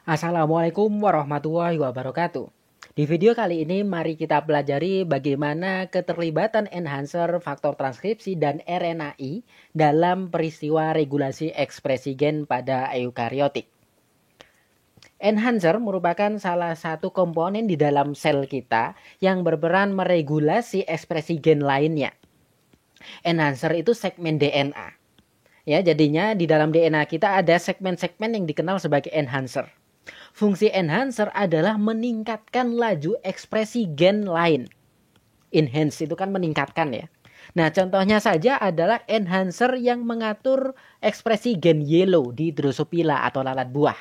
Assalamualaikum warahmatullahi wabarakatuh. Di video kali ini mari kita pelajari bagaimana keterlibatan enhancer faktor transkripsi dan RNAi dalam peristiwa regulasi ekspresi gen pada eukariotik. Enhancer merupakan salah satu komponen di dalam sel kita yang berperan meregulasi ekspresi gen lainnya. Enhancer itu segmen DNA. Ya, jadinya di dalam DNA kita ada segmen-segmen yang dikenal sebagai enhancer. Fungsi enhancer adalah meningkatkan laju ekspresi gen lain. Enhance itu kan meningkatkan ya. Nah, contohnya saja adalah enhancer yang mengatur ekspresi gen yellow di Drosophila atau lalat buah.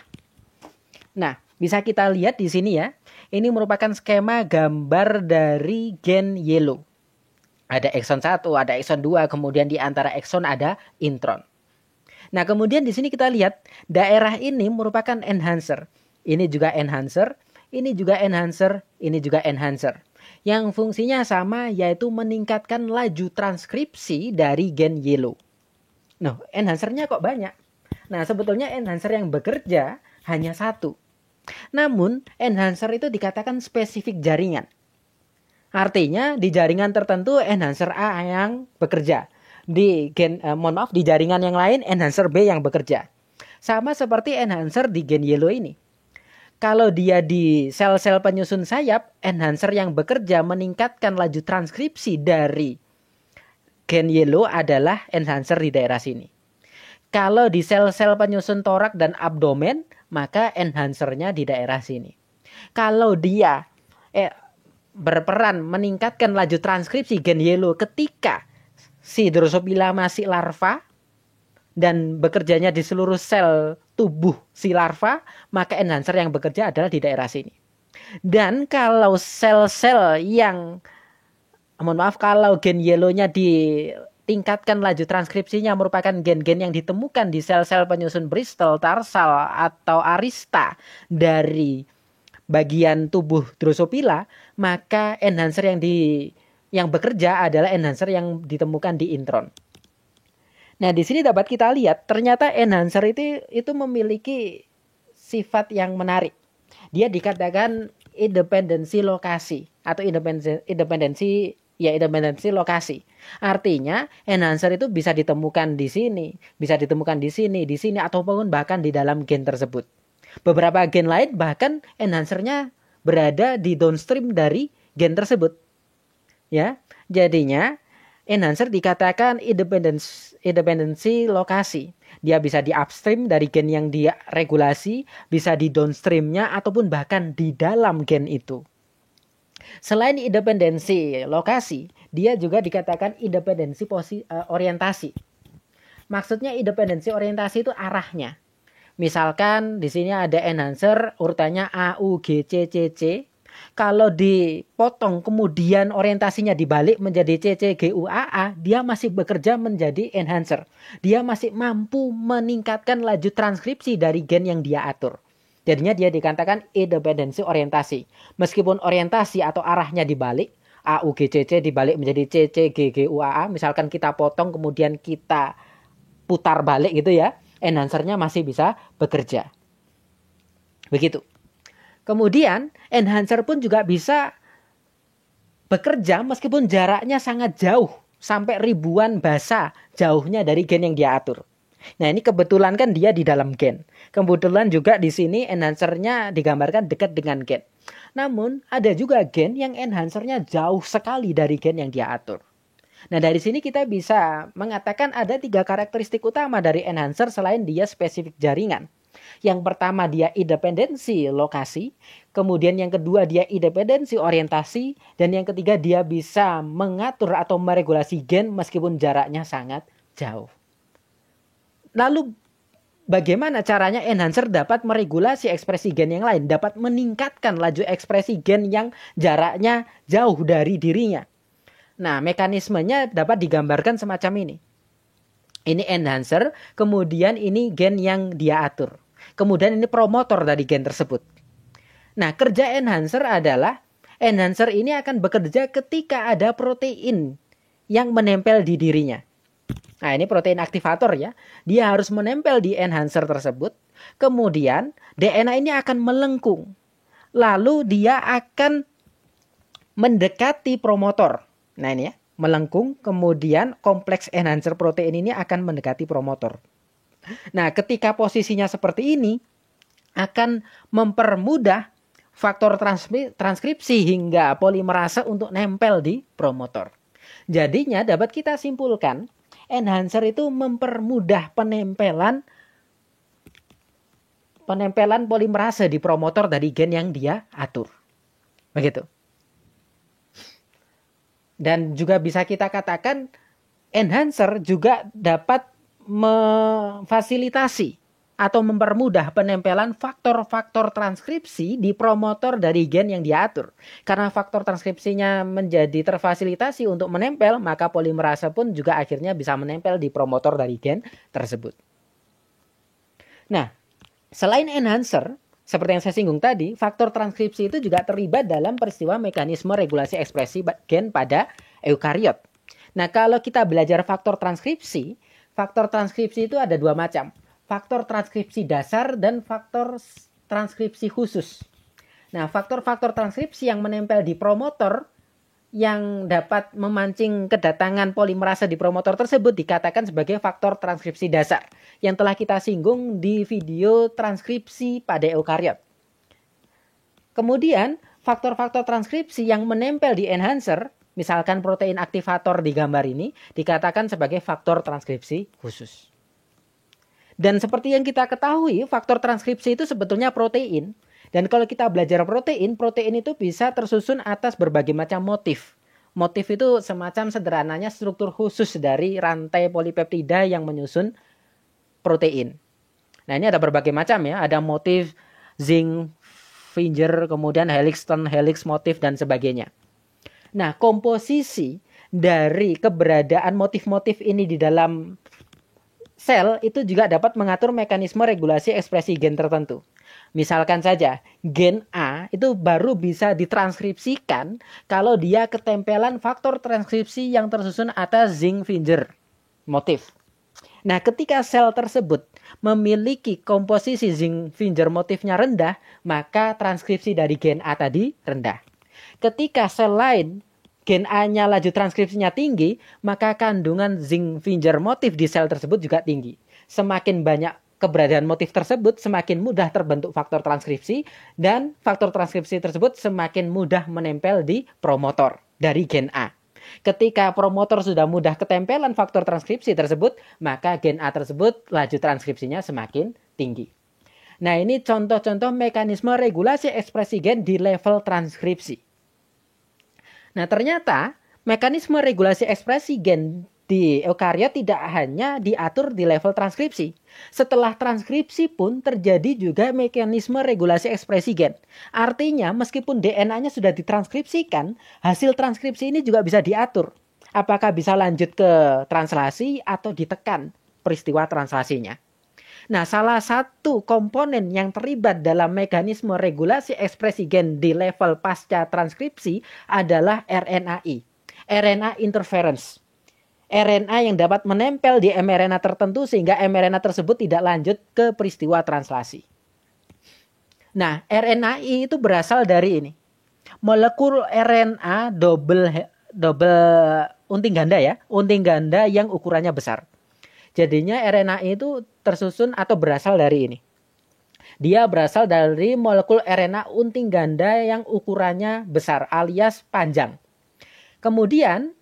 Nah, bisa kita lihat di sini ya. Ini merupakan skema gambar dari gen yellow. Ada exon 1, ada exon 2, kemudian di antara exon ada intron. Nah, kemudian di sini kita lihat daerah ini merupakan enhancer. Ini juga enhancer, ini juga enhancer, ini juga enhancer. Yang fungsinya sama yaitu meningkatkan laju transkripsi dari gen yellow. Nah, enhancernya kok banyak? Nah, sebetulnya enhancer yang bekerja hanya satu. Namun, enhancer itu dikatakan spesifik jaringan. Artinya, di jaringan tertentu enhancer A yang bekerja. Di jaringan yang lain enhancer B yang bekerja. Sama seperti enhancer di gen yellow ini. Kalau dia di sel-sel penyusun sayap, enhancer yang bekerja meningkatkan laju transkripsi dari gen yellow adalah enhancer di daerah sini. Kalau di sel-sel penyusun torak dan abdomen, maka enhancernya di daerah sini. Kalau dia berperan meningkatkan laju transkripsi gen yellow ketika si Drosophila masih larva dan bekerjanya di seluruh sel tubuh si larva, maka enhancer yang bekerja adalah di daerah sini. Dan kalau sel-sel yang, kalau gen yellow-nya ditingkatkan laju transkripsinya merupakan gen-gen yang ditemukan di sel-sel penyusun Bristol, tarsal, atau arista dari bagian tubuh Drosophila, maka enhancer yang bekerja adalah enhancer yang ditemukan di intron. Nah, di sini dapat kita lihat ternyata enhancer itu memiliki sifat yang menarik. Dia dikatakan independensi lokasi atau independensi lokasi. Artinya enhancer itu bisa ditemukan di sini, bisa ditemukan di sini ataupun bahkan di dalam gen tersebut. Beberapa gen lain bahkan enhancernya berada di downstream dari gen tersebut. Ya, jadinya enhancer dikatakan independensi lokasi. Dia bisa di upstream dari gen yang dia regulasi, bisa di downstreamnya ataupun bahkan di dalam gen itu. Selain independensi lokasi, dia juga dikatakan independensi orientasi. Maksudnya independensi orientasi itu arahnya. Misalkan di sini ada enhancer urutannya A, U, G, C, C, C. Kalau dipotong kemudian orientasinya dibalik menjadi C, C, G, U, A, A, dia masih bekerja menjadi enhancer. Dia masih mampu meningkatkan laju transkripsi dari gen yang dia atur. Jadinya dia dikatakan independensi orientasi. Meskipun orientasi atau arahnya dibalik, A, U, G, C, C dibalik menjadi C, C, G, G, U, A, A. Misalkan kita potong kemudian kita putar balik gitu ya, enhancernya masih bisa bekerja. Begitu. Kemudian enhancer pun juga bisa bekerja meskipun jaraknya sangat jauh, sampai ribuan basa jauhnya dari gen yang dia atur. Nah, ini kebetulan kan dia di dalam gen. Kebetulan juga di sini enhancernya digambarkan dekat dengan gen. Namun ada juga gen yang enhancernya jauh sekali dari gen yang dia atur. Nah, dari sini kita bisa mengatakan ada 3 karakteristik utama dari enhancer selain dia spesifik jaringan. Yang pertama dia independensi lokasi, kemudian yang kedua dia independensi orientasi, dan yang ketiga dia bisa mengatur atau meregulasi gen meskipun jaraknya sangat jauh. Lalu bagaimana caranya enhancer dapat meregulasi ekspresi gen yang lain, dapat meningkatkan laju ekspresi gen yang jaraknya jauh dari dirinya? Nah, mekanismenya dapat digambarkan semacam ini. Ini enhancer, kemudian ini gen yang dia atur. Kemudian ini promotor dari gen tersebut. Nah, kerja enhancer adalah enhancer ini akan bekerja ketika ada protein yang menempel di dirinya. Nah, ini protein aktivator ya. Dia harus menempel di enhancer tersebut. Kemudian DNA ini akan melengkung. Lalu dia akan mendekati promotor. Nah ini ya, melengkung, kemudian kompleks enhancer protein ini akan mendekati promotor. Nah, ketika posisinya seperti ini, akan mempermudah faktor transkripsi hingga polimerase untuk nempel di promotor. Jadinya dapat kita simpulkan, enhancer itu mempermudah penempelan polimerase di promotor dari gen yang dia atur. Begitu. Dan juga bisa kita katakan enhancer juga dapat memfasilitasi atau mempermudah penempelan faktor-faktor transkripsi di promotor dari gen yang diatur. Karena faktor transkripsinya menjadi terfasilitasi untuk menempel, maka polimerase pun juga akhirnya bisa menempel di promotor dari gen tersebut. Nah, selain enhancer, seperti yang saya singgung tadi, faktor transkripsi itu juga terlibat dalam peristiwa mekanisme regulasi ekspresi gen pada eukariot. Nah, kalau kita belajar faktor transkripsi itu ada dua macam. Faktor transkripsi dasar dan faktor transkripsi khusus. Nah, faktor-faktor transkripsi yang menempel di promotor yang dapat memancing kedatangan polimerase di promotor tersebut dikatakan sebagai faktor transkripsi dasar yang telah kita singgung di video transkripsi pada eukariot. Kemudian, faktor-faktor transkripsi yang menempel di enhancer, misalkan protein aktivator di gambar ini, dikatakan sebagai faktor transkripsi khusus. Dan seperti yang kita ketahui, faktor transkripsi itu sebetulnya protein. Dan kalau kita belajar protein itu bisa tersusun atas berbagai macam motif. Motif itu semacam sederhananya struktur khusus dari rantai polipeptida yang menyusun protein. Nah, ini ada berbagai macam ya. Ada motif Zinc-Finger, kemudian helix, turn helix motif, dan sebagainya. Nah, komposisi dari keberadaan motif-motif ini di dalam sel itu juga dapat mengatur mekanisme regulasi ekspresi gen tertentu. Misalkan saja, gen A itu baru bisa ditranskripsikan kalau dia ketempelan faktor transkripsi yang tersusun atas Zinc-Finger motif. Nah, ketika sel tersebut memiliki komposisi Zinc-Finger motifnya rendah, maka transkripsi dari gen A tadi rendah. Ketika sel lain gen A-nya laju transkripsinya tinggi, maka kandungan Zinc-Finger motif di sel tersebut juga tinggi. Semakin banyak keberadaan motif tersebut, semakin mudah terbentuk faktor transkripsi, dan faktor transkripsi tersebut semakin mudah menempel di promotor dari gen A. Ketika promotor sudah mudah ketempelan faktor transkripsi tersebut, maka gen A tersebut laju transkripsinya semakin tinggi. Nah, ini contoh-contoh mekanisme regulasi ekspresi gen di level transkripsi. Nah, ternyata mekanisme regulasi ekspresi gen di eukariot tidak hanya diatur di level transkripsi. Setelah transkripsi pun terjadi juga mekanisme regulasi ekspresi gen. Artinya meskipun DNA-nya sudah ditranskripsikan, hasil transkripsi ini juga bisa diatur. Apakah bisa lanjut ke translasi atau ditekan peristiwa translasinya. Nah, salah satu komponen yang terlibat dalam mekanisme regulasi ekspresi gen di level pasca transkripsi adalah RNAi, RNA interference. RNA yang dapat menempel di mRNA tertentu sehingga mRNA tersebut tidak lanjut ke peristiwa translasi. Nah, RNAi itu berasal dari ini. Molekul RNA double unting ganda ya, unting ganda yang ukurannya besar. Jadinya RNAi itu tersusun atau berasal dari ini. Dia berasal dari molekul RNA unting ganda yang ukurannya besar alias panjang. Kemudian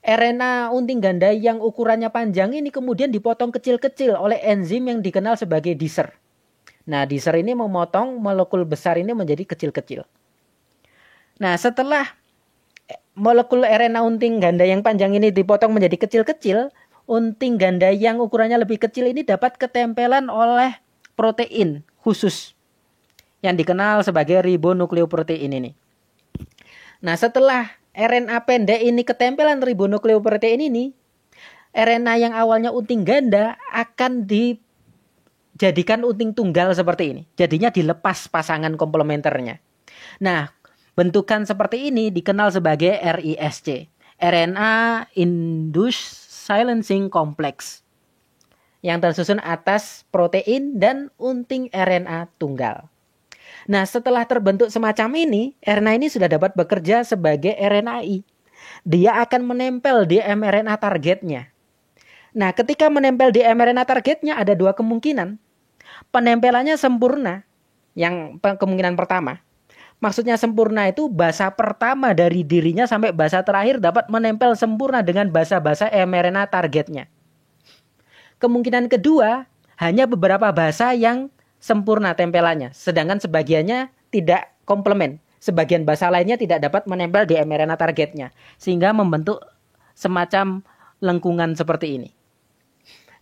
RNA unting ganda yang ukurannya panjang ini kemudian dipotong kecil-kecil oleh enzim yang dikenal sebagai diser. Nah, diser ini memotong molekul besar ini menjadi kecil-kecil. Nah, setelah molekul RNA unting ganda yang panjang ini dipotong menjadi kecil-kecil, unting ganda yang ukurannya lebih kecil ini dapat ketempelan oleh protein khusus yang dikenal sebagai ribonukleoprotein ini. Nah, setelah RNA pendek ini ketempelan ribonukleoprotein ini, RNA yang awalnya unting ganda akan dijadikan unting tunggal seperti ini. Jadinya dilepas pasangan komplementernya. Nah, bentukan seperti ini dikenal sebagai RISC, RNA Induced Silencing Complex. yang tersusun atas protein dan unting RNA tunggal. Nah, setelah terbentuk semacam ini, RNA ini sudah dapat bekerja sebagai RNAi. Dia akan menempel di mRNA targetnya. Nah, ketika menempel di mRNA targetnya ada dua kemungkinan. Penempelannya sempurna, yang kemungkinan pertama. Maksudnya sempurna itu basa pertama dari dirinya sampai basa terakhir dapat menempel sempurna dengan basa-basa mRNA targetnya. Kemungkinan kedua, hanya beberapa basa yang sempurna tempelannya, sedangkan sebagiannya tidak komplement. Sebagian basa lainnya tidak dapat menempel di mRNA targetnya, sehingga membentuk semacam lengkungan seperti ini.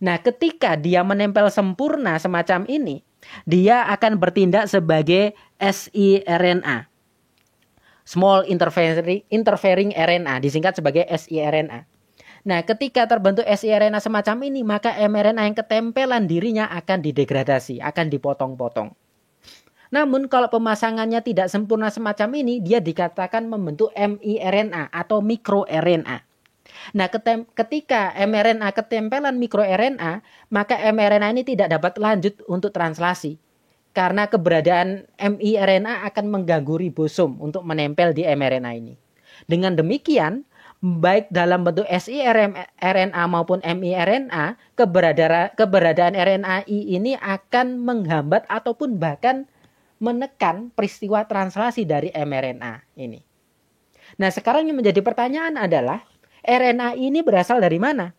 Nah, ketika dia menempel sempurna semacam ini, dia akan bertindak sebagai siRNA. Small interfering RNA, disingkat sebagai siRNA. Nah, ketika terbentuk siRNA semacam ini, maka mRNA yang ketempelan dirinya akan didegradasi, akan dipotong-potong. Namun, kalau pemasangannya tidak sempurna semacam ini, dia dikatakan membentuk miRNA atau mikroRNA. Nah, ketika mRNA ketempelan mikroRNA, maka mRNA ini tidak dapat lanjut untuk translasi. Karena keberadaan miRNA akan mengganggu ribosom untuk menempel di mRNA ini. Dengan demikian, baik dalam bentuk siRNA maupun miRNA, keberadaan RNAi ini akan menghambat ataupun bahkan menekan peristiwa translasi dari mRNA ini. Nah, sekarang yang menjadi pertanyaan adalah, RNAi ini berasal dari mana?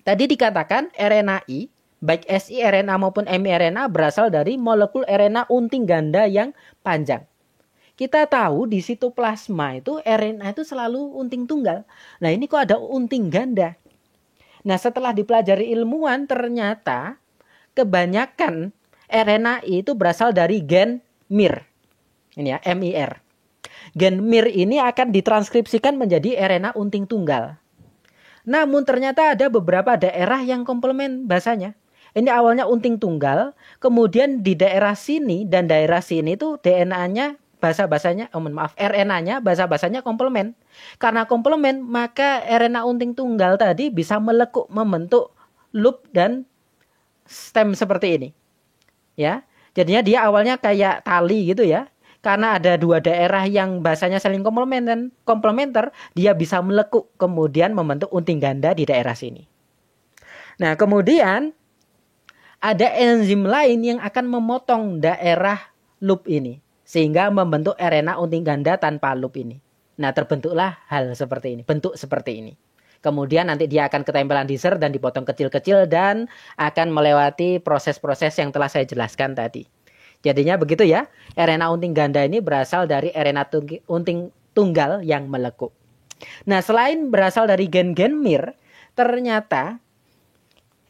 Tadi dikatakan RNAi, baik siRNA maupun miRNA berasal dari molekul RNA unting ganda yang panjang. Kita tahu di sitoplasma itu RNA itu selalu unting tunggal. Nah, ini kok ada unting ganda? Nah, setelah dipelajari ilmuwan, ternyata kebanyakan RNAi itu berasal dari gen MIR. Ini ya, MIR. Gen MIR ini akan ditranskripsikan menjadi RNA unting tunggal. Namun ternyata ada beberapa daerah yang komplement bahasanya. Ini awalnya unting tunggal, kemudian di daerah sini dan daerah sini itu DNA-nya RNA-nya bahasa-bahasanya komplement. Karena komplement, maka RNA unting tunggal tadi bisa melekuk membentuk loop dan stem seperti ini. Ya. Jadinya dia awalnya kayak tali gitu ya. Karena ada dua daerah yang bahasanya saling komplementer, dia bisa melekuk kemudian membentuk unting ganda di daerah sini. Nah, kemudian ada enzim lain yang akan memotong daerah loop ini sehingga membentuk RNA unting ganda tanpa loop ini. Nah, terbentuklah hal seperti ini, bentuk seperti ini. Kemudian nanti dia akan ketempelan di ser dan dipotong kecil-kecil dan akan melewati proses-proses yang telah saya jelaskan tadi. Jadinya begitu ya, RNA unting ganda ini berasal dari RNA unting tunggal yang melekuk. Nah, selain berasal dari gen-gen MIR, ternyata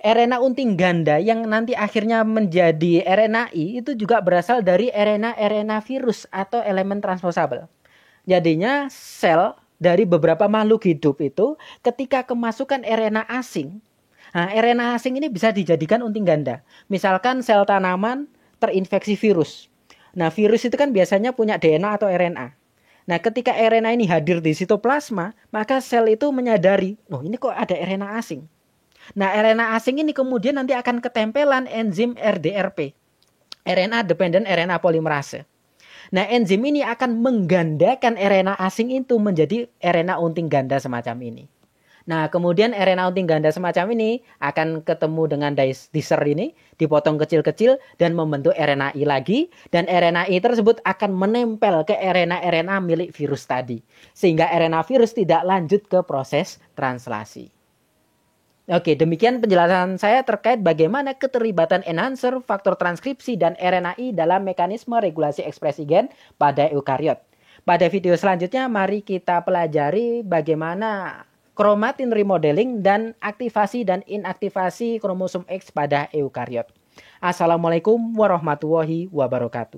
RNA unting ganda yang nanti akhirnya menjadi RNAi itu juga berasal dari RNA virus atau elemen transposable. Jadinya sel dari beberapa makhluk hidup itu ketika kemasukan RNA asing, nah RNA asing ini bisa dijadikan unting ganda. Misalkan sel tanaman terinfeksi virus. Nah, virus itu kan biasanya punya DNA atau RNA. Nah, ketika RNA ini hadir di sitoplasma, maka sel itu menyadari, oh ini kok ada RNA asing. Nah, RNA asing ini kemudian nanti akan ketempelan enzim RDRP, RNA Dependent RNA Polymerase. Nah, enzim ini akan menggandakan RNA asing itu menjadi RNA unting ganda semacam ini. Nah, kemudian RNA unting ganda semacam ini akan ketemu dengan diser ini, dipotong kecil-kecil dan membentuk RNAi lagi. Dan RNAi tersebut akan menempel ke RNA milik virus tadi. Sehingga RNA virus tidak lanjut ke proses translasi. Oke, demikian penjelasan saya terkait bagaimana keterlibatan enhancer, faktor transkripsi, dan RNAi dalam mekanisme regulasi ekspresi gen pada eukariot. Pada video selanjutnya, mari kita pelajari bagaimana kromatin remodeling dan aktivasi dan inaktivasi kromosom X pada eukariot. Assalamualaikum warahmatullahi wabarakatuh.